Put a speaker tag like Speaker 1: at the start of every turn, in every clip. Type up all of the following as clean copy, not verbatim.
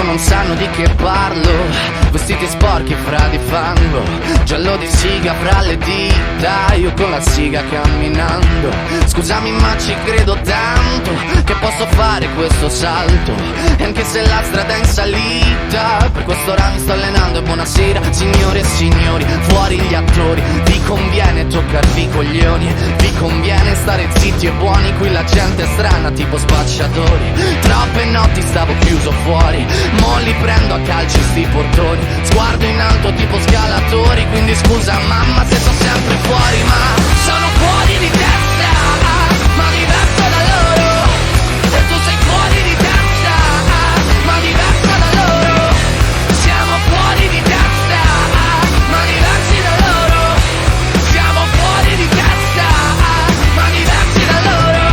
Speaker 1: Loro non sanno di che parlo, vestiti sporchi fra di fango, giallo di siga fra le dita, io con la siga camminando. Scusami ma ci credo tanto che posso fare questo salto, e anche se la strada è in salita, per quest'ora mi sto allenando. E buonasera signore e signori, fuori gli attori, vi conviene toccarvi i coglioni, vi conviene stare zitti e buoni, qui la gente è strana tipo spacciatori. Troppe notti stavo chiuso fuori, mo li prendo a calci sti portoni, sguardo in alto tipo scalatori, quindi scusa mamma se sto sempre fuori, ma sono fuori di testa, ma diverso da loro, e tu sei fuori di testa, ma diverso da loro, siamo fuori di testa, ma diversi da loro, siamo fuori di testa, ma diversi da loro.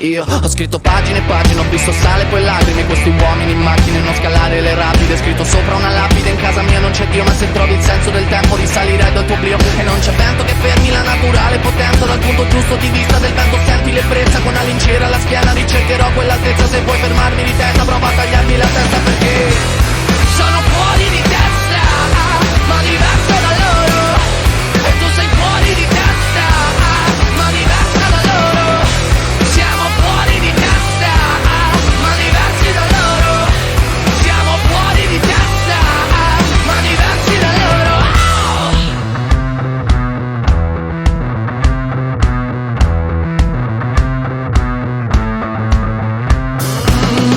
Speaker 1: Io ho scritto pagine e pagine, ho visto sale e poi lacrime, questi uomini in macchine, non scalare le rapide, scritto sopra una lapide, in casa mia non c'è Dio, ma se trovi il senso del tempo risalirai dal tuo oblio, e non c'è vento che fermi la naturale potenza, dal punto giusto di vista del vento senti l'ebbrezza, con la lincera alla schiena ricercherò quell'altezza, se vuoi fermarmi di testa prova a tagliarmi la testa, perché sono fuori di testa, ma diverso da loro, e tu sei fuori di testa, ma diversa da loro, siamo fuori di testa, ma diversi da loro, siamo fuori di testa, ma diversi da loro.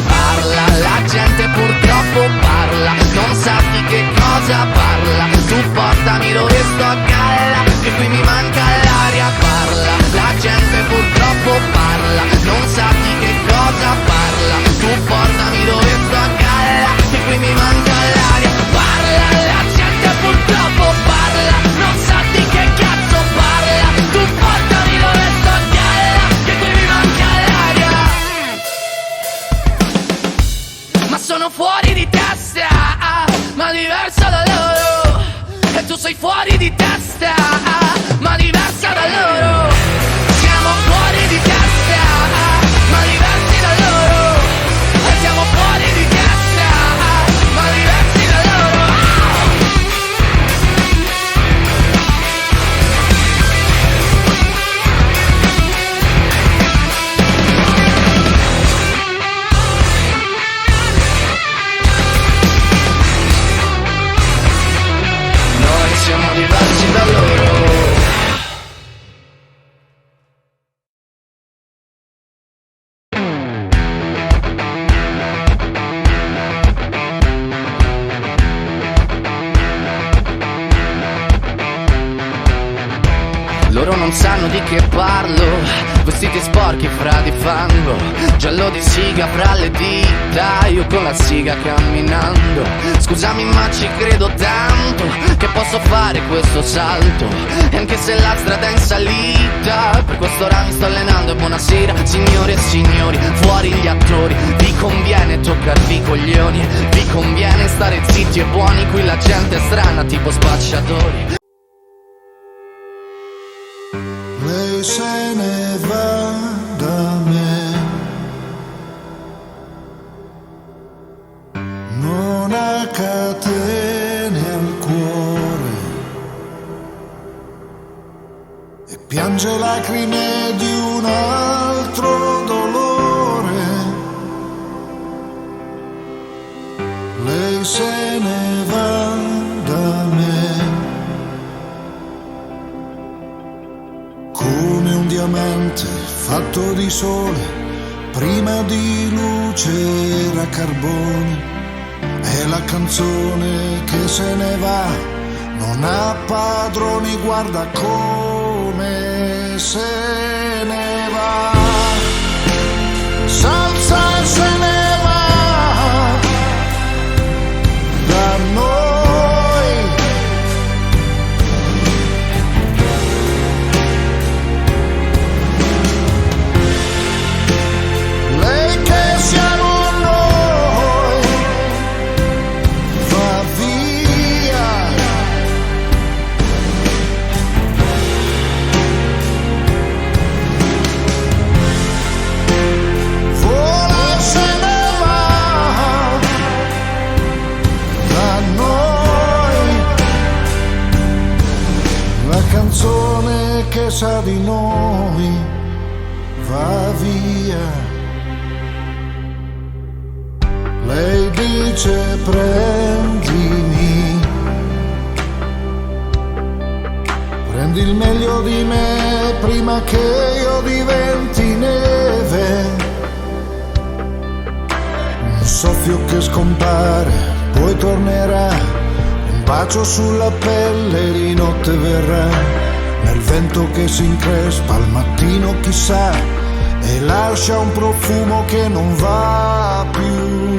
Speaker 1: Parla, la gente purtroppo parla, non sa di che cosa parla, tu portami dove sto a galla, che qui mi manca l'aria. Parla, la gente purtroppo parla, non sa di che cosa parla, tu portami dove sto a galla, che qui mi manca l'aria. Parla, la gente purtroppo parla, non sa di che cazzo parla, tu portami dove sto a galla, che qui mi manca l'aria. Ma sono fuori di testa, ma diversa da loro, e tu sei fuori di testa, ma diversa da loro, siamo fuori di testa, ma diversi da loro, e siamo fuori di testa, ma diversi da loro. Noi siamo diversi da loro. Loro non sanno di che parlo, vestiti sporchi fra di fango, giallo di siga fra le dita, io con la siga camminando. Scusami ma ci credo tanto che posso fare questo salto, e anche se la strada è in salita, per quest'ora mi sto allenando. E buonasera signore e signori, fuori gli attori, vi conviene toccarvi i coglioni, vi conviene stare zitti e buoni, qui la gente è strana tipo spacciatori.
Speaker 2: Lei se ne va da me, non ha catene al cuore e piange lacrime di un altro dolore. Lei se ne va da me come un diamante fatto di sole, prima di luce era carbone, è la canzone che se ne va, non ha padroni, guarda come se ne va, salsa e se ne va da noi. Siamo noi, va via. sa di noi va via. Lei dice prendimi, prendi il meglio di me prima che io diventi neve. Un soffio che scompare, poi tornerà, un bacio sulla pelle di notte verrà, nel vento che si increspa al mattino chissà, e lascia un profumo che non va più.